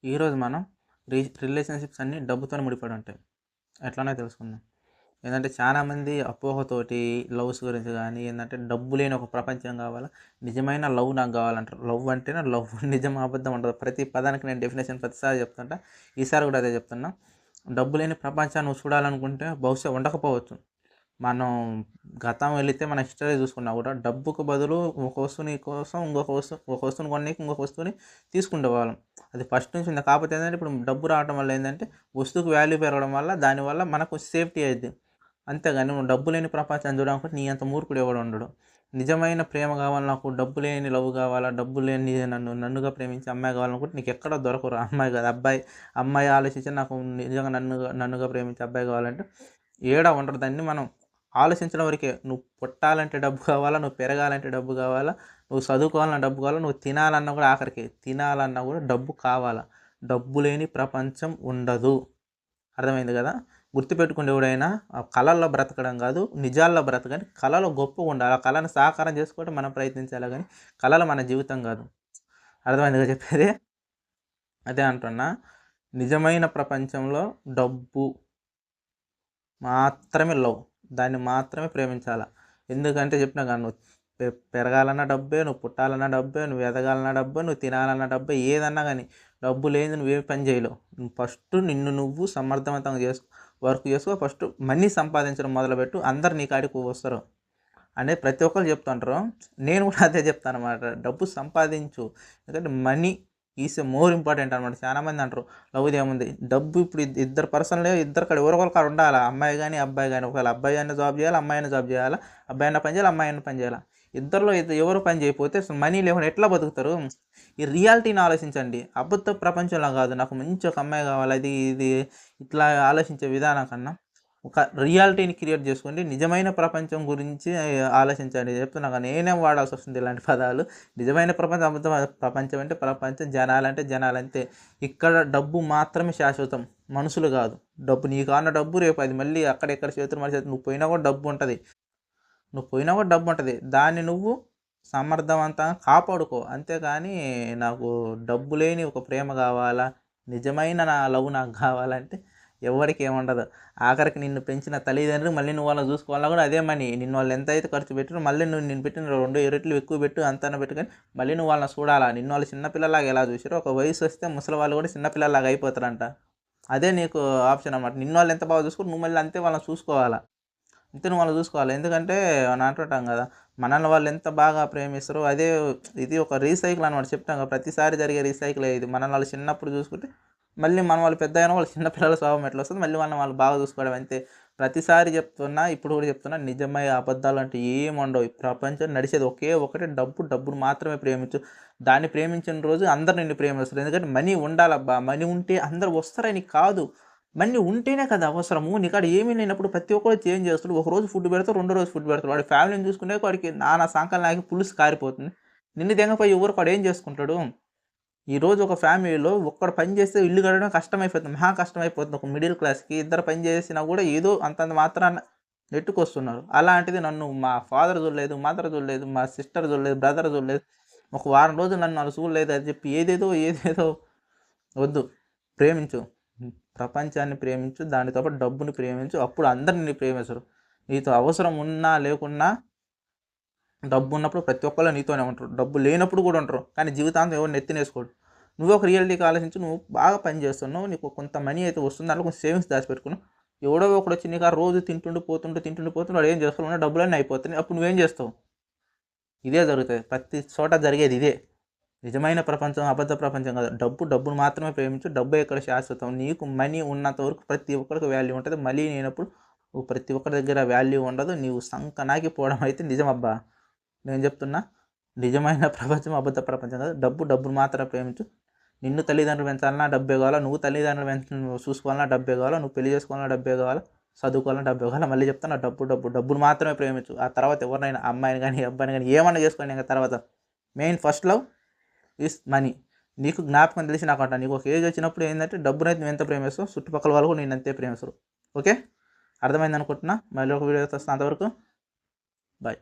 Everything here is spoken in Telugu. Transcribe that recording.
ఈరోజు మనం రిలేషన్‌షిప్స్ అన్నీ డబ్బుతోనే ముడిపడి ఉంటాయి. ఎట్లనో తెలుసుకుందాం. ఏందంటే చాలామంది అపోహతోటి లవ్స్ గురించి గానీ, ఏందంటే డబ్బు లేని ఒక ప్రపంచం గావాలా, నిజమైన లవ్ నాకు గావాలంటారు. లవ్ అంటేనే లవ్ నిజం, అబద్ధం ఉండదు. ప్రతి పదానికి నేను డెఫినిషన్ ప్రతిసారి చెప్తుంటా. ఈసారి గూడా అదే చెప్తున్నా. డబ్బు లేని ప్రపంచాన్ని నువ్వు చూడాలనుకుంటే బహుశా ఉండకపోవచ్చు. మనం గతం వెళితే మన హిస్టరీ చూసుకున్నా కూడా డబ్బుకు బదులు ఒక వస్తువుని కోసం ఒక వస్తువుని కొననీకి ఇంకొక వస్తువుని తీసుకుండేవాళ్ళం. అది ఫస్ట్ నుంచి ఉంది. కాకపోతే ఏంటంటే ఇప్పుడు డబ్బు రావడం వల్ల ఏందంటే వస్తువుకి వాల్యూ పెరగడం వల్ల దానివల్ల మనకు సేఫ్టీ అయిద్ది. అంతేగాని నువ్వు డబ్బు లేని ప్రపంచాన్ని చూడాలనుకుంటే నీ అంత మూర్ఖుడు ఎవడు ఉండడు. నిజమైన ప్రేమ కావాలి నాకు, డబ్బు లేని లవ్ కావాలా, డబ్బు లేని నన్నుగా ప్రేమించే అమ్మాయి కావాలనుకుంటే నీకు ఎక్కడ దొరకరు. అమ్మాయి కాదు అబ్బాయి. అమ్మాయి ఆలోచించి నాకు నిజంగా నన్నుగా ప్రేమించే అబ్బాయి కావాలంటే ఏడా ఉండరు. దాన్ని మనం ఆలోచించడం వరకే. నువ్వు పుట్టాలంటే డబ్బు కావాలా, నువ్వు పెరగాలంటే డబ్బు కావాలా, నువ్వు చదువుకోవాలన్నా డబ్బు కావాలా, నువ్వు తినాలన్నా కూడా ఆఖరికి తినాలన్నా కూడా డబ్బు కావాలా. డబ్బు లేని ప్రపంచం ఉండదు. అర్థమైంది కదా! గుర్తుపెట్టుకోండి ఎవడైనా కలల్లో బ్రతకడం కాదు, నిజాల్లో బ్రతకండి. కలలో గొప్పగా ఉండాలి. ఆ కళను సాకారం చేసుకోవడం మనం ప్రయత్నించాలి గానీ, కలలు మన జీవితం కాదు. అర్థమైంది కదా చెప్పేది? అదే అంటున్నా. నిజమైన ప్రపంచంలో డబ్బు మాత్రమే లవ్. దాన్ని మాత్రమే ప్రేమించాలా. ఎందుకంటే చెప్పినా కదా! నువ్వు పెరగాలన్నా డబ్బే, నువ్వు పుట్టాలన్నా డబ్బే, నువ్వు ఎదగాలన్నా డబ్బే, నువ్వు తినాలన్నా డబ్బే, ఏదన్నా గానీ డబ్బు లేనిది నువ్వేం పని చేయలేవు. నువ్వు ఫస్ట్ నిన్ను నువ్వు సమర్థవంతంగా వర్క్ చేసుకో. ఫస్ట్ మనీ సంపాదించడం మొదలుపెట్టు. అందరు నీ కాడికి వస్తారు. అనేది ప్రతి ఒక్కళ్ళు చెప్తుంటారు. నేను కూడా అదే చెప్తానన్నమాట. డబ్బు సంపాదించు. ఎందుకంటే మనీ ఈస్ మోర్ ఇంపార్టెంట్ అనమాట. చాలామంది అంటారు లవ్‌ది ఏముంది. డబ్బు ఇప్పుడు ఇద్దరు పర్సన్‌లే ఇద్దరు కాడ ఎవరో ఒకళ్ళ కాడ ఉండాలా. అమ్మాయి గాని, అబ్బాయి గాని. ఒకవేళ అబ్బాయి అయినా జాబ్ చేయాలి, అమ్మాయి అయినా జాబ్ చేయాలా. అబ్బాయి అయినా పని చేయాలి, అమ్మాయి అయినా పని చేయాలా. ఇద్దరిలో ఎవరు పని చేయకపోతే అసలు మనీ లేకుండా ఎట్లా బతుకుతారు? ఈ రియాలిటీని ఆలోచించండి. అబద్ధ ప్రపంచంలా కాదు. నాకు మంచి ఒక అమ్మాయి కావాలి. అది ఇది ఇట్లా ఆలోచించే విధానం కన్నా ఒక రియాలిటీని క్రియేట్ చేసుకోండి. నిజమైన ప్రపంచం గురించి ఆలోచించండి. చెప్తున్నా కదా! నేనే వాడాల్సొస్తుంది ఇలాంటి పదాలు. నిజమైన ప్రపంచం, అబద్ధం ప్రపంచం అంటే ప్రపంచం, జనాలంటే జనాలంతే. ఇక్కడ డబ్బు మాత్రమే శాశ్వతం. మనుషులు కాదు. డబ్బు నీకు కావాలన్న డబ్బు రేపు అది మళ్ళీ అక్కడెక్కడ చేతులు మన చేతులు నువ్వు పోయినా కూడా డబ్బు ఉంటది. నువ్వు పోయినా కూడా డబ్బు ఉంటది. దాన్ని నువ్వు సమర్థవంతంగా కాపాడుకో. అంతేగాని నాకు డబ్బు లేని ఒక ప్రేమ కావాలా, నిజమైన నా లవ్ నాకు కావాలంటే ఎవ్వరికీ ఏముండదు. ఆఖరికి నిన్ను పెంచిన తల్లిదండ్రులు మళ్ళీ నువ్వు వాళ్ళని చూసుకోవాలన్నా కూడా అదే మనీ. నిన్ను వాళ్ళు ఎంతైతే ఖర్చు పెట్టిరో మళ్ళీ నువ్వు నేను పెట్టిన 2 రెట్లు ఎక్కువ పెట్టు అంతన పెట్టు కానీ మళ్ళీ నువ్వు వాళ్ళని చూడాలా. నిన్ను వాళ్ళు చిన్న పిల్లలాగా ఎలా చూసిరో ఒక వయసు వస్తే ముసలి వాళ్ళు కూడా చిన్న పిల్లలాగా అయిపోతారంట. అదే నీకు ఆప్షన్ అనమాట. నిన్ను వాళ్ళు ఎంత బాగా చూసుకుంటారో నువ్వు మళ్ళీ అంతే వాళ్ళని చూసుకోవాలా. అంతే నువ్వు వాళ్ళని చూసుకోవాలి. ఎందుకంటే మనం అంటుంటాం కదా! మనల్ని వాళ్ళు ఎంత బాగా ప్రేమిస్తారో అదే ఇది ఒక రీసైకిల్ అనమాట. చెప్తాం కదా! ప్రతిసారి జరిగే రీసైకిలే ఇది. మనల్ని వాళ్ళు చిన్నప్పుడు చూసుకుంటే మళ్ళీ మనం వాళ్ళు పెద్దయినా వాళ్ళు చిన్న పిల్లల స్వభావం ఎట్లా వస్తదో మళ్ళీ వాళ్ళని వాళ్ళు బాగా చూసుకోవడం అంతే. ప్రతిసారి చెప్తున్నా, ఇప్పుడు కూడా చెప్తున్నా నిజమై అబద్ధాలు అంటే ఏముండవు. ఈ ప్రపంచం నడిచేది ఒకే ఒకటి డబ్బు. డబ్బును మాత్రమే ప్రేమించు. దాన్ని ప్రేమించిన రోజు అందరూ నిన్ను ప్రేమిస్తారు. ఎందుకంటే మనీ ఉండాలబ్బా! మనీ ఉంటే అందరూ వస్తారని కాదు. మనీ ఉంటేనే కదా అవసరము. నీకాడ ఏమీ లేనప్పుడు ప్రతి ఒక్కడు చేంజ్ చేస్తాడు. ఒకరోజు ఫుడ్ పెడతాడు, రెండో రోజు ఫుడ్ పెడతాడు. వాడి ఫ్యామిలీని చూసుకునే వాడికి నానా సంకలు నాకి పులుసు కారిపోతుంది. నిన్ను దెంగపోయి ఎవరికి వాడు ఏం చేసుకుంటాడు? ఈరోజు ఒక ఫ్యామిలీలో ఒక్కడు పని చేస్తే ఇల్లు గడవడం కష్టమైపోతుంది. మహా కష్టమైపోతుంది. ఒక మిడిల్ క్లాస్‌కి ఇద్దరు పని చేసినా కూడా ఏదో అంతంత మాత్రాన నెట్టుకొస్తున్నారు. అలాంటిది నన్ను మా ఫాదర్ చూడలేదు, మదర్ చూడలేదు, మా సిస్టర్ చూడలేదు, బ్రదర్ చూడలేదు. ఒక వారం రోజులు నన్ను ఆళ్ళు చూడలేదు అని చెప్పి ఏదేదో వద్దు. ప్రేమించు. ప్రపంచాన్ని ప్రేమించు. దానితో పాటు డబ్బుని ప్రేమించు. అప్పుడు అందరూ నిన్ను ప్రేమిస్తారు. నీతో అవసరం ఉన్నా లేకున్నా డబ్బున్నప్పుడు ప్రతి ఒక్కళ్ళు నీతోనే ఉంటారు. డబ్బు లేనప్పుడు కూడా ఉంటారు. కానీ జీవితాంతం ఎవరిని నెత్తినేసుకోడు. నువ్వే ఒక రియాలిటీకి ఆలోచించి నువ్వు బాగా పని చేస్తున్నావు. నీకు కొంత మనీ అయితే వస్తుంది. దాంట్లో కొంచెం సేవింగ్స్ దాచిపెట్టుకున్నావు. ఎవడో ఒకడొచ్చి నీకు ఆ రోజు తింటుండు వాడు ఏం చేస్తాడు ఉన్న డబ్బులన్నీ అయిపోతున్నాయి. అప్పుడు నువ్వేం చేస్తావు? ఇదే జరుగుతది. ప్రతి చోట జరిగేది ఇదే. నిజమైన ప్రపంచం, అబద్ధ ప్రపంచం కాదు. డబ్బును మాత్రమే ప్రేమించు. డబ్బే ఇక్కడ శాశ్వతం. నీకు మనీ ఉన్నంత వరకు ప్రతి ఒక్కరికి వాల్యూ ఉంటది. మనీ లేనప్పుడు నువ్వు ప్రతి ఒక్కరి దగ్గర వాల్యూ ఉండదు. నీవు సంకనాకి పోవడం అయితే నిజమబ్బా! నేను చెప్తున్నా. నిజమైన ప్రపంచం, అబద్ధ ప్రపంచం కాదు. డబ్బును మాత్రమే ప్రేమించు. నిన్ను తల్లిదండ్రులు పెంచాలన్నా డబ్బే కావాలా, నువ్వు తల్లిదండ్రులు చూసుకోవాలన్నా డబ్బే కావాలా, నువ్వు పెళ్లి చేసుకోవాలన్నా డబ్బే కావాలా, చదువుకోవాలన్నా డబ్బే కావాలా. మళ్ళీ చెప్తున్నా డబ్బును మాత్రమే ప్రేమించు. ఆ తర్వాత ఎవరినైనా అమ్మాయిని గాని, అబ్బాయిని గాని ఏమన్నా చేసుకోండి ఇంక తర్వాత. Main first love is money. నీకు జ్ఞాపకం తెలిసి నాకంట నీకు ఒక ఏజ్ వచ్చినప్పుడు ఏందంటే డబ్బునైతే నువ్వెంత ప్రేమిస్తావు, చుట్టుపక్కల వాళ్ళు కూడా నిన్నంతే ప్రేమిస్తారు. ఓకే. అర్థమైందనుకుంటున్నా. మళ్ళీ ఒక వీడియోతో వస్తా. అంతవరకు బాయ్.